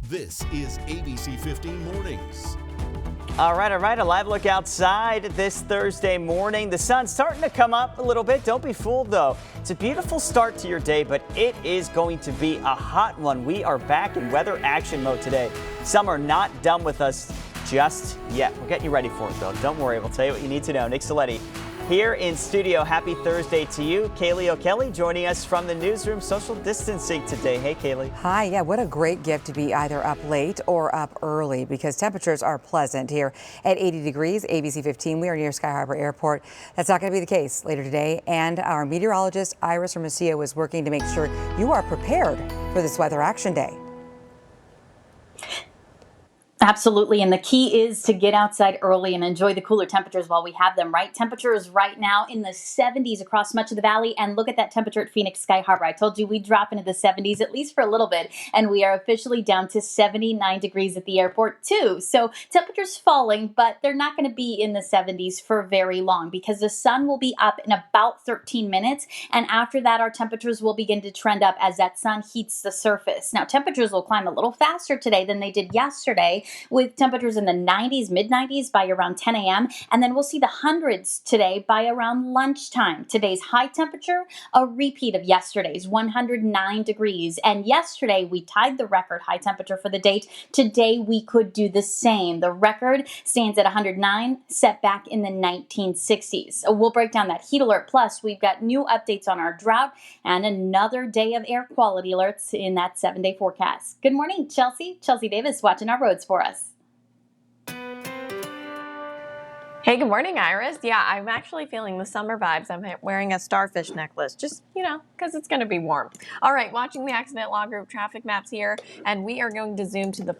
This is ABC15 Mornings. All right. A live look outside this Thursday morning. The sun's starting to come up a little bit. Don't be fooled, though. It's a beautiful start to your day, but it is going to be a hot one. We are back in weather action mode today. Summer not done with us just yet. We're getting you ready for it, though. Don't worry. We'll tell you what you need to know. Nick Saletti here in studio. Happy Thursday to you. Kaylee O'Kelly joining us from the newsroom, social distancing today. Hey, Kaylee. Hi. Yeah, what a great gift to be either up late or up early because temperatures are pleasant here at 80 degrees. ABC15. We are near Sky Harbor Airport. That's not going to be the case later today. And our meteorologist, Iris Hermosillo, is working to make sure you are prepared for this weather action day. Absolutely. And the key is to get outside early and enjoy the cooler temperatures while we have them, right? Temperatures right now in the 70s across much of the valley. And look at that temperature at Phoenix Sky Harbor. I told you we'd drop into the 70s, at least for a little bit. And we are officially down to 79 degrees at the airport, too. So temperatures falling, but they're not going to be in the 70s for very long because the sun will be up in about 13 minutes. And after that, our temperatures will begin to trend up as that sun heats the surface. Now, temperatures will climb a little faster today than they did yesterday, with temperatures in the 90s, mid-90s by around 10 a.m. And then we'll see the hundreds today by around lunchtime. Today's high temperature, a repeat of yesterday's, 109 degrees. And yesterday, we tied the record high temperature for the date. Today, we could do the same. The record stands at 109, set back in the 1960s. So we'll break down that heat alert. Plus, we've got new updates on our drought and another day of air quality alerts in that 7-day forecast. Good morning, Chelsea. Chelsea Davis watching our roads for us. Hey, good morning, Iris. Yeah, I'm actually feeling the summer vibes. I'm wearing a starfish necklace, just, because it's going to be warm. All right, watching the accident log group traffic maps here, and we are going to zoom to the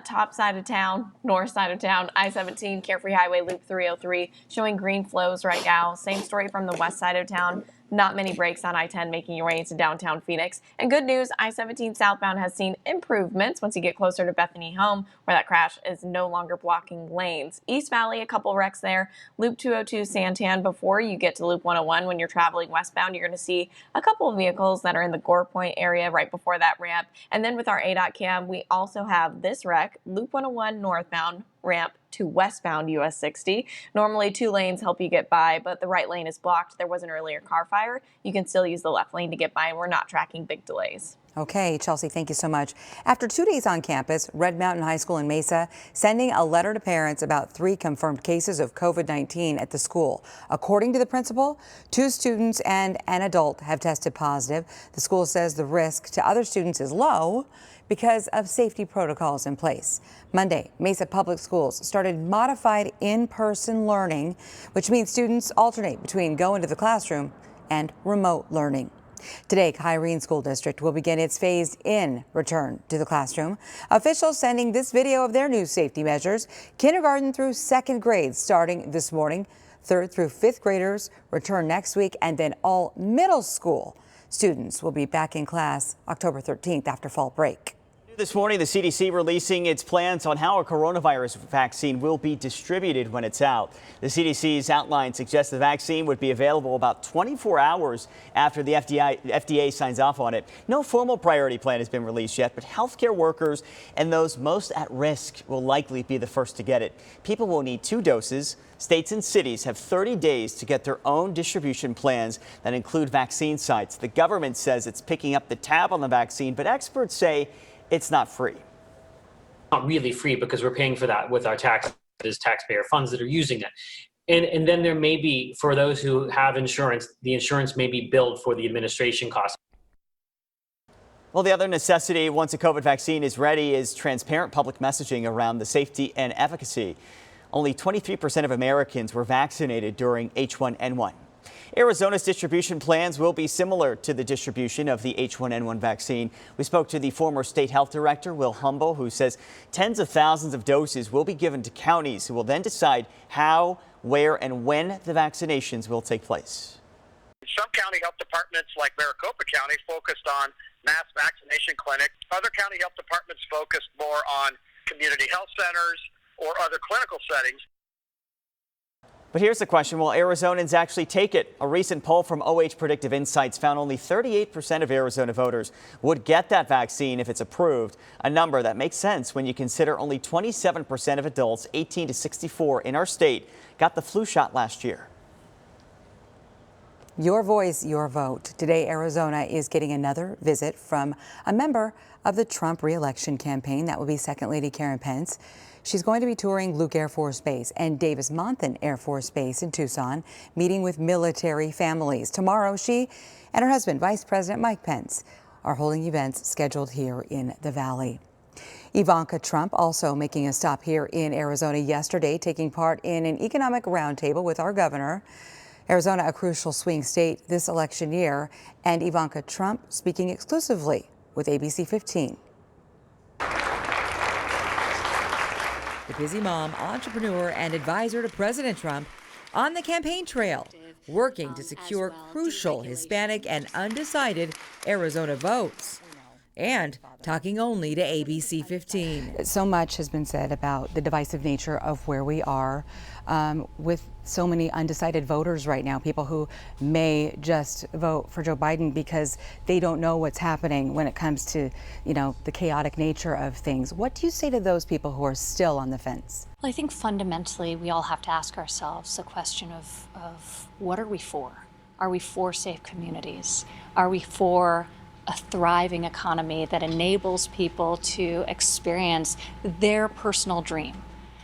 top side of town, north side of town, I-17, Carefree Highway, Loop 303, showing green flows right now. Same story from the west side of town. Not many breaks on I-10 making your way into downtown Phoenix. And good news, I-17 southbound has seen improvements once you get closer to Bethany Home, where that crash is no longer blocking lanes. East Valley, a couple wrecks there. Loop 202 Santan, before you get to Loop 101, when you're traveling westbound, you're going to see a couple of vehicles that are in the Gore Point area right before that ramp. And then with our ADOT cam, we also have this wreck, Loop 101 northbound, ramp to westbound US 60. Normally 2 lanes help you get by, but the right lane is blocked. There was an earlier car fire. You can still use the left lane to get by, and we're not tracking big delays. Okay, Chelsea, thank you so much. After 2 days on campus, Red Mountain High School in Mesa sending a letter to parents about 3 confirmed cases of COVID-19 at the school. According to the principal, 2 students and an adult have tested positive. The school says the risk to other students is low because of safety protocols in place. Monday, Mesa Public Schools started modified in-person learning, which means students alternate between going to the classroom and remote learning. Today, Kyrene School District will begin its phased-in return to the classroom. Officials sending this video of their new safety measures. Kindergarten through 2nd grade starting this morning. 3rd through 5th graders return next week, and then all middle school students will be back in class October 13th after fall break. This morning, the CDC releasing its plans on how a coronavirus vaccine will be distributed when it's out. The CDC's outline suggests the vaccine would be available about 24 hours after the FDA signs off on it. No formal priority plan has been released yet, but healthcare workers and those most at risk will likely be the first to get it. People will need 2 doses. States and cities have 30 days to get their own distribution plans that include vaccine sites. The government says it's picking up the tab on the vaccine, but experts say it's not free. Not really free because we're paying for that with our taxpayer funds that are using it. And then there may be, for those who have insurance, the insurance may be billed for the administration costs. Well, the other necessity once a COVID vaccine is ready is transparent public messaging around the safety and efficacy. Only 23% of Americans were vaccinated during H1N1. Arizona's distribution plans will be similar to the distribution of the H1N1 vaccine. We spoke to the former state health director, Will Humble, who says tens of thousands of doses will be given to counties who will then decide how, where, and when the vaccinations will take place. Some county health departments, like Maricopa County, focused on mass vaccination clinics. Other county health departments focused more on community health centers or other clinical settings. But here's the question, will Arizonans actually take it? A recent poll from OH Predictive Insights found only 38% of Arizona voters would get that vaccine if it's approved, a number that makes sense when you consider only 27% of adults 18 to 64 in our state got the flu shot last year. Your voice, your vote. Today, Arizona is getting another visit from a member of the Trump re-election campaign. That will be Second Lady Karen Pence. She's going to be touring Luke Air Force Base and Davis-Monthan Air Force Base in Tucson, meeting with military families. Tomorrow, she and her husband, Vice President Mike Pence, are holding events scheduled here in the Valley. Ivanka Trump also making a stop here in Arizona yesterday, taking part in an economic roundtable with our governor. Arizona, a crucial swing state this election year, and Ivanka Trump speaking exclusively with ABC15. The busy mom, entrepreneur, and advisor to President Trump on the campaign trail, working to secure crucial Hispanic and undecided Arizona votes, and talking only to ABC15. So much has been said about the divisive nature of where we are with so many undecided voters right now, people who may just vote for Joe Biden because they don't know what's happening when it comes to, the chaotic nature of things. What do you say to those people who are still on the fence? Well, I think fundamentally we all have to ask ourselves the question of what are we for? Are we for safe communities? Are we for a thriving economy that enables people to experience their personal dream?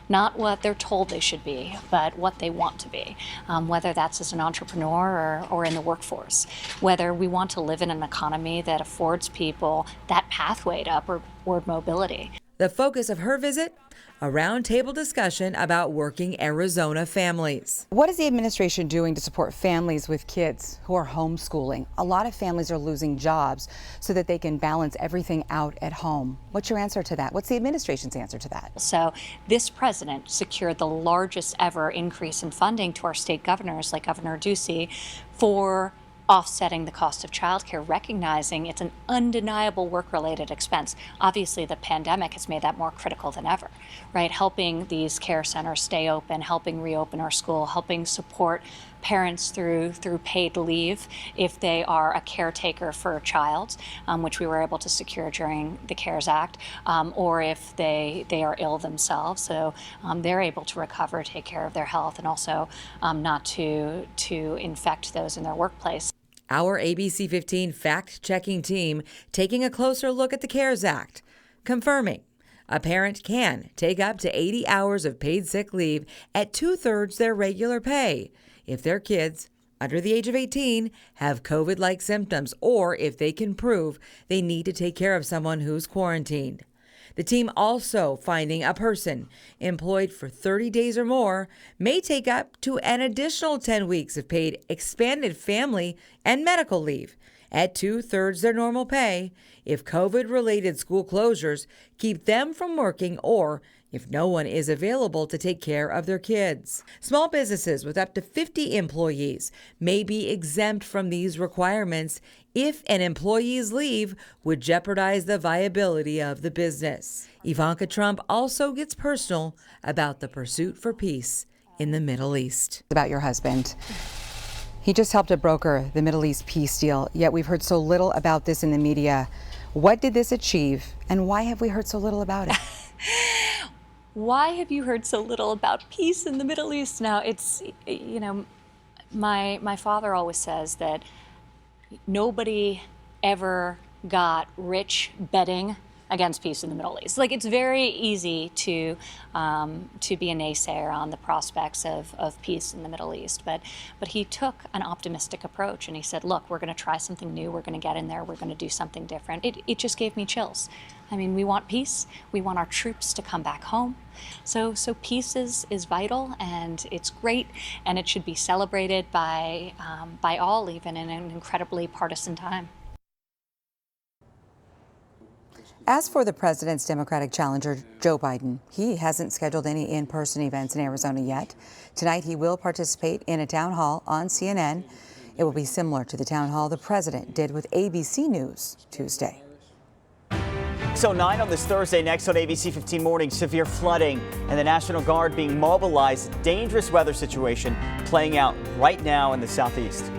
Not what they're told they should be, but what they want to be, whether that's as an entrepreneur or in the workforce. Whether we want to live in an economy that affords people that pathway to upward mobility. The focus of her visit, a roundtable discussion about working Arizona families. What is the administration doing to support families with kids who are homeschooling? A lot of families are losing jobs so that they can balance everything out at home. What's your answer to that? What's the administration's answer to that? So this president secured the largest ever increase in funding to our state governors, like Governor Ducey, for offsetting the cost of childcare, recognizing it's an undeniable work-related expense. Obviously, the pandemic has made that more critical than ever, right? Helping these care centers stay open, helping reopen our school, helping support parents through paid leave if they are a caretaker for a child, which we were able to secure during the CARES Act, or if they are ill themselves, so they're able to recover, take care of their health, and also not to infect those in their workplace. Our ABC15 fact-checking team taking a closer look at the CARES Act, confirming a parent can take up to 80 hours of paid sick leave at 2/3 their regular pay if their kids under the age of 18 have COVID-like symptoms, or if they can prove they need to take care of someone who's quarantined. The team also finding a person employed for 30 days or more may take up to an additional 10 weeks of paid expanded family and medical leave at 2/3 their normal pay if COVID-related school closures keep them from working, or if no one is available to take care of their kids. Small businesses with up to 50 employees may be exempt from these requirements if an employee's leave would jeopardize the viability of the business. Ivanka Trump also gets personal about the pursuit for peace in the Middle East. About your husband. He just helped to broker the Middle East peace deal, yet we've heard so little about this in the media. What did this achieve, and why have we heard so little about it? Why have you heard so little about peace in the Middle East? Now, it's, my father always says that nobody ever got rich betting against peace in the Middle East. Like, it's very easy to be a naysayer on the prospects of peace in the Middle East, but he took an optimistic approach and he said, look, we're going to try something new, we're going to get in there, we're going to do something different. It just gave me chills. I mean, we want peace, we want our troops to come back home. So peace is vital, and it's great, and it should be celebrated by all, even in an incredibly partisan time. As for the president's Democratic challenger, Joe Biden, he hasn't scheduled any in-person events in Arizona yet. Tonight, he will participate in a town hall on CNN. It will be similar to the town hall the president did with ABC News Tuesday. 6:09 on this Thursday. Next on ABC 15 Mornings, severe flooding and the National Guard being mobilized. Dangerous weather situation playing out right now in the southeast.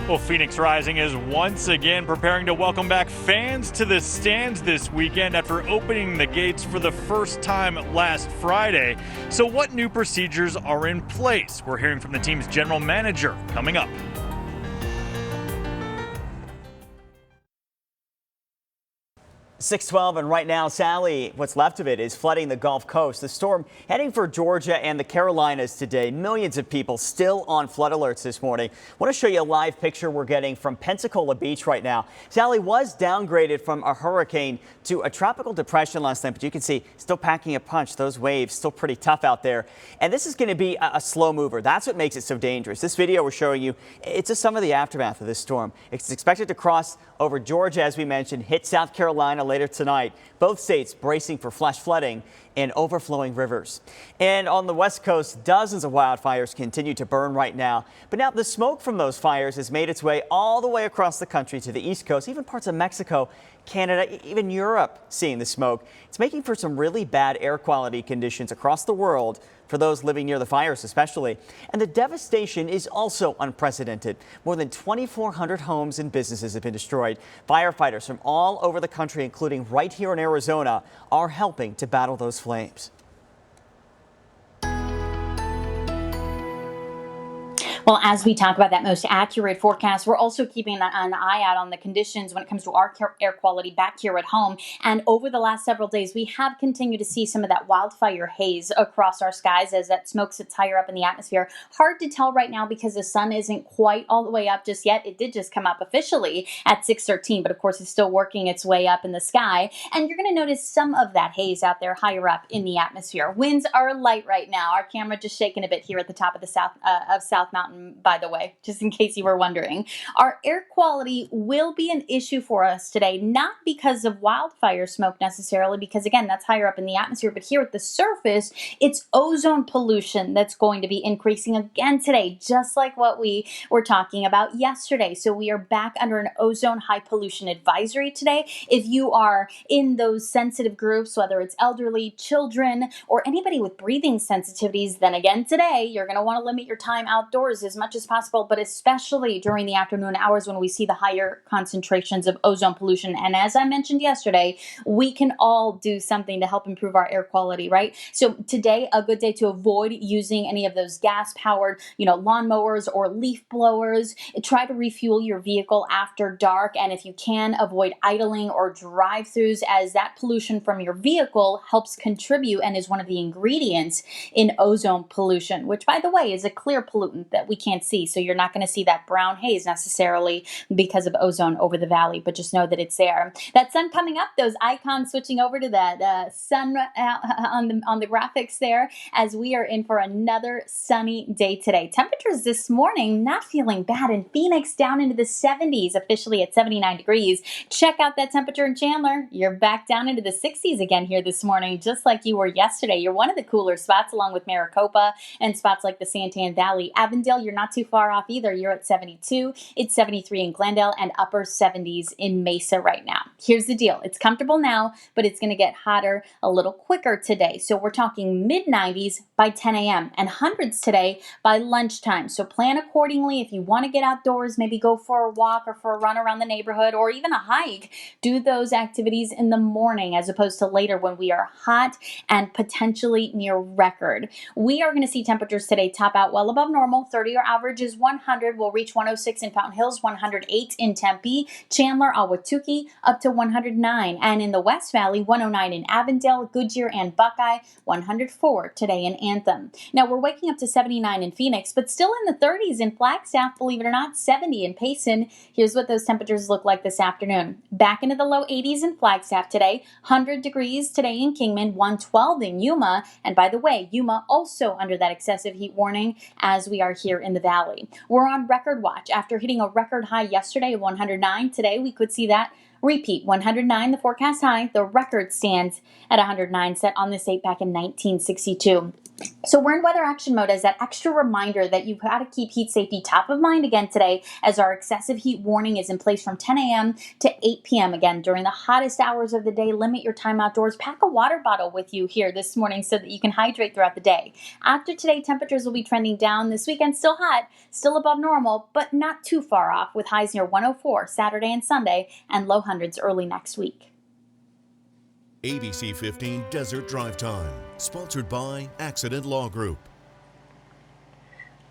Well, Phoenix Rising is once again preparing to welcome back fans to the stands this weekend after opening the gates for the first time last Friday. So what new procedures are in place? We're hearing from the team's general manager coming up. 6:12, and right now, Sally, what's left of it is flooding the Gulf Coast. The storm heading for Georgia and the Carolinas today. Millions of people still on flood alerts this morning. I want to show you a live picture we're getting from Pensacola Beach right now. Sally was downgraded from a hurricane to a tropical depression last night, but you can see still packing a punch. Those waves still pretty tough out there. And this is going to be a slow mover. That's what makes it so dangerous. This video we're showing you, it's just some of the aftermath of this storm. It's expected to cross over Georgia, as we mentioned, hit South Carolina later tonight. Both states bracing for flash flooding and overflowing rivers. And on the West Coast, dozens of wildfires continue to burn right now. But now the smoke from those fires has made its way all the way across the country to the East Coast, even parts of Mexico, Canada, even Europe seeing the smoke. It's making for some really bad air quality conditions across the world for those living near the fires especially. And the devastation is also unprecedented. More than 2,400 homes and businesses have been destroyed. Firefighters from all over the country, including right here in Arizona, are helping to battle those flames. Well, as we talk about that most accurate forecast, we're also keeping an eye out on the conditions when it comes to our air quality back here at home. And over the last several days, we have continued to see some of that wildfire haze across our skies as that smoke sits higher up in the atmosphere. Hard to tell right now because the sun isn't quite all the way up just yet. It did just come up officially at 6:13, but of course it's still working its way up in the sky. And you're going to notice some of that haze out there higher up in the atmosphere. Winds are light right now. Our camera just shaking a bit here at the top of the South Mountain, by the way, just in case you were wondering. Our air quality will be an issue for us today, not because of wildfire smoke necessarily, because again, that's higher up in the atmosphere, but here at the surface, it's ozone pollution that's going to be increasing again today, just like what we were talking about yesterday. So we are back under an ozone high pollution advisory today. If you are in those sensitive groups, whether it's elderly, children, or anybody with breathing sensitivities, then again today, you're going to want to limit your time outdoors as much as possible, but especially during the afternoon hours when we see the higher concentrations of ozone pollution. And as I mentioned yesterday, we can all do something to help improve our air quality, right? So today, a good day to avoid using any of those gas-powered, lawnmowers or leaf blowers. Try to refuel your vehicle after dark, and if you can, avoid idling or drive-throughs, as that pollution from your vehicle helps contribute and is one of the ingredients in ozone pollution, which, by the way, is a clear pollutant that we can't see. So you're not going to see that brown haze necessarily because of ozone over the valley, but just know that it's there. That sun coming up, those icons switching over to that sun on the graphics there, as we are in for another sunny day today. Temperatures this morning not feeling bad in Phoenix, down into the 70s, officially at 79 degrees. Check out that temperature in Chandler. You're back down into the 60s again here this morning, just like you were yesterday. You're one of the cooler spots, along with Maricopa and spots like the Santan Valley. Avondale, you're not too far off either. You're at 72. It's 73 in Glendale and upper 70s in Mesa right now. Here's the deal. It's comfortable now, but it's going to get hotter a little quicker today. So we're talking mid-90s by 10 a.m. and hundreds today by lunchtime. So plan accordingly. If you want to get outdoors, maybe go for a walk or for a run around the neighborhood or even a hike, do those activities in the morning as opposed to later when we are hot and potentially near record. We are going to see temperatures today top out well above normal. 30-year average is 100. We'll reach 106 in Fountain Hills, 108 in Tempe, Chandler, Ahwatukee, up to 109. And in the West Valley, 109 in Avondale, Goodyear, and Buckeye, 104 today in Anthem. Now, we're waking up to 79 in Phoenix, but still in the 30s in Flagstaff, believe it or not, 70 in Payson. Here's what those temperatures look like this afternoon. Back into the low 80s in Flagstaff today, 100 degrees today in Kingman, 112 in Yuma. And by the way, Yuma also under that excessive heat warning as we are here in the valley. We're on record watch. After hitting a record high yesterday of 109, today we could see that repeat. 109, the forecast high. The record stands at 109, set on this date back in 1962. So we're in weather action mode as that extra reminder that you've got to keep heat safety top of mind again today, as our excessive heat warning is in place from 10 a.m. to 8 p.m. Again, during the hottest hours of the day, limit your time outdoors. Pack a water bottle with you here this morning so that you can hydrate throughout the day. After today, temperatures will be trending down. This weekend, still hot, still above normal, but not too far off, with highs near 104 Saturday and Sunday and low hundreds early next week. ABC 15 Desert Drive Time, sponsored by Accident Law Group.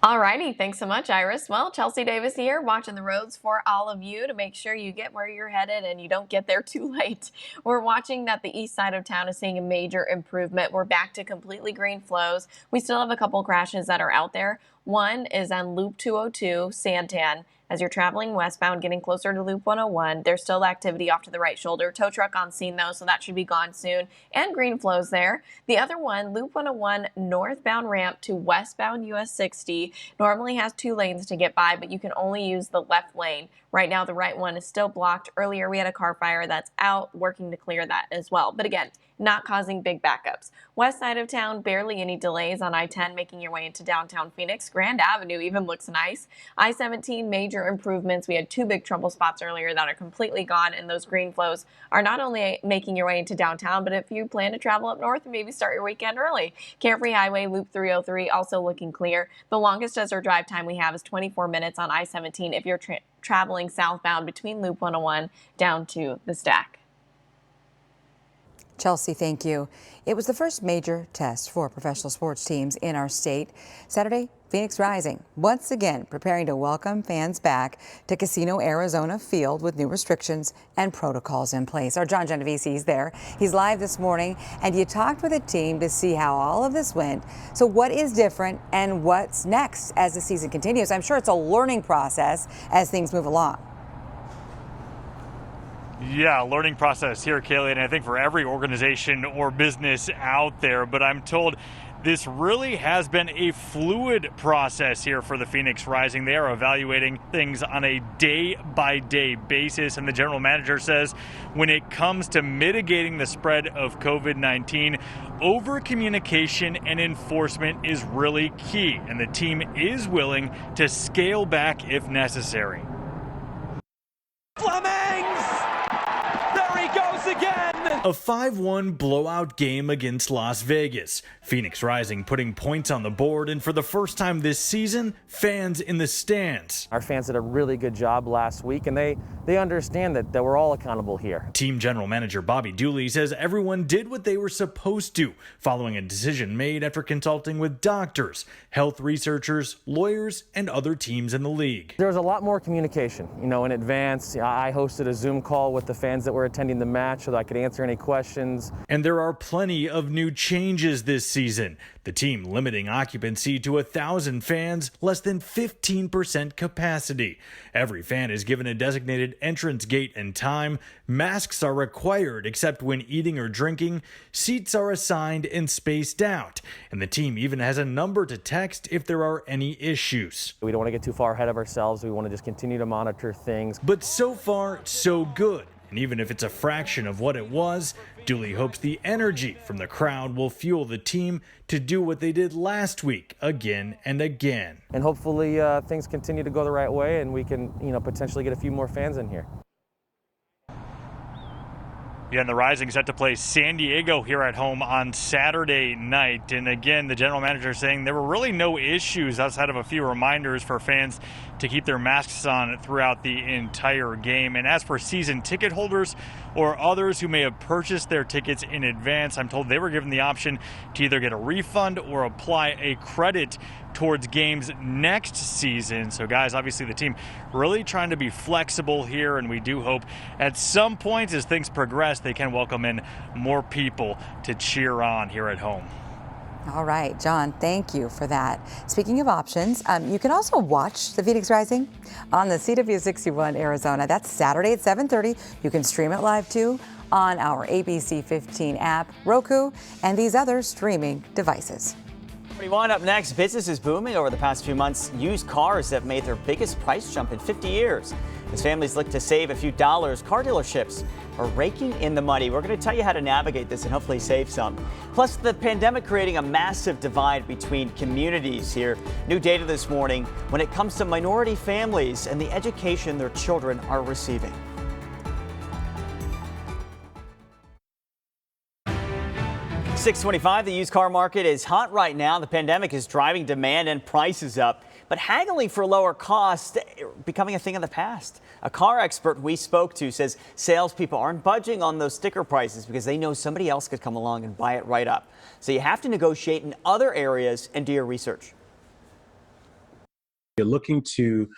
Alrighty, thanks so much, Iris. Well, Chelsea Davis here, watching the roads for all of you to make sure you get where you're headed and you don't get there too late. We're watching that the east side of town is seeing a major improvement. We're back to completely green flows. We still have a couple crashes that are out there. One is on Loop 202, Santan. As you're traveling westbound, getting closer to Loop 101, there's still activity off to the right shoulder. Tow truck on scene, though, so that should be gone soon. And green flows there. The other one, Loop 101 northbound ramp to westbound US 60, normally has 2 lanes to get by, but you can only use the left lane. Right now, the right one is still blocked. Earlier, we had a car fire that's out, working to clear that as well. But again, not causing big backups. West side of town, barely any delays on I-10 making your way into downtown Phoenix. Grand Avenue even looks nice. I-17, major improvements. We had 2 big trouble spots earlier that are completely gone, and those green flows are not only making your way into downtown, but if you plan to travel up north, maybe start your weekend early. Carefree Highway, Loop 303, also looking clear. The longest desert drive time we have is 24 minutes on I-17 if you're traveling southbound between Loop 101 down to the Stack. Chelsea, thank you. It was the first major test for professional sports teams in our state. Saturday, Phoenix Rising once again preparing to welcome fans back to Casino Arizona Field with new restrictions and protocols in place. Our John Genovese is there. He's live this morning, and you talked with the team to see how all of this went. So what is different and what's next as the season continues? I'm sure it's a learning process as things move along. Yeah, learning process here, Kaylee, and I think for every organization or business out there, but I'm told this really has been a fluid process here for the Phoenix Rising. They are evaluating things on a day-by-day basis, and the general manager says when it comes to mitigating the spread of COVID-19, over-communication and enforcement is really key, and the team is willing to scale back if necessary. A 5-1 blowout game against Las Vegas. Phoenix Rising putting points on the board, and for the first time this season, fans in the stands. Our fans did a really good job last week, and they understand that we're all accountable here. Team general manager Bobby Dooley says everyone did what they were supposed to, following a decision made after consulting with doctors, health researchers, lawyers, and other teams in the league. There was a lot more communication, in advance. I hosted a Zoom call with the fans that were attending the match so that I could answer any questions. And there are plenty of new changes this season. The team limiting occupancy to 1,000 fans, less than 15% capacity. Every fan is given a designated entrance gate and time. Masks are required except when eating or drinking. Seats are assigned and spaced out. And the team even has a number to text if there are any issues. We don't want to get too far ahead of ourselves. We want to just continue to monitor things. But so far, so good. And even if it's a fraction of what it was, Dooley hopes the energy from the crowd will fuel the team to do what they did last week again and again. And hopefully things continue to go the right way and we can, potentially get a few more fans in here. Yeah, and the Rising set to play San Diego here at home on Saturday night. And again, the general manager saying there were really no issues outside of a few reminders for fans to keep their masks on throughout the entire game. And as for season ticket holders or others who may have purchased their tickets in advance, I'm told they were given the option to either get a refund or apply a credit towards games next season. So guys, obviously the team really trying to be flexible here, and we do hope at some point as things progress they can welcome in more people to cheer on here at home. All right, John, thank you for that. Speaking of options, you can also watch the Phoenix Rising on the CW61 Arizona. That's Saturday at 7:30. You can stream it live too on our ABC15 app, Roku, and these other streaming devices. 41 up next. Business is booming over the past few months. Used cars have made their biggest price jump in 50 years. As families look to save a few dollars, car dealerships are raking in the money. We're going to tell you how to navigate this and hopefully save some. Plus, the pandemic creating a massive divide between communities here. New data this morning when it comes to minority families and the education their children are receiving. $625, the used car market is hot right now. The pandemic is driving demand and prices up, but haggling for lower cost becoming a thing of the past. A car expert we spoke to says salespeople aren't budging on those sticker prices because they know somebody else could come along and buy it right up. So you have to negotiate in other areas and do your research. You're looking to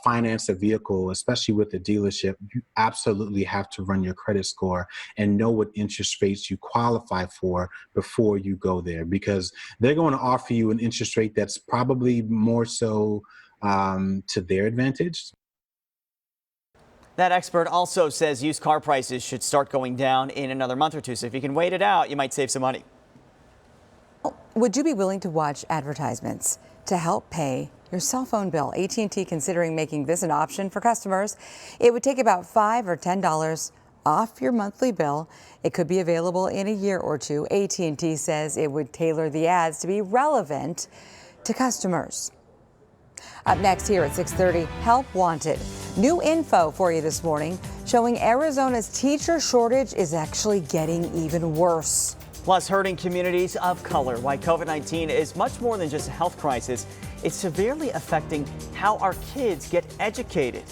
finance a vehicle, especially with a dealership, you absolutely have to run your credit score and know what interest rates you qualify for before you go there, because they're going to offer you an interest rate that's probably more so to their advantage. That expert also says used car prices should start going down in another month or two. So if you can wait it out, you might save some money. Would you be willing to watch advertisements to help pay your cell phone bill? AT&T considering making this an option for customers. It would take about $5 or $10 off your monthly bill. It could be available in a year or two. AT&T says it would tailor the ads to be relevant to customers. Up next here at 6:30, help wanted. New info for you this morning showing Arizona's teacher shortage is actually getting even worse. Plus, hurting communities of color. Why COVID-19 is much more than just a health crisis. It's severely affecting how our kids get educated.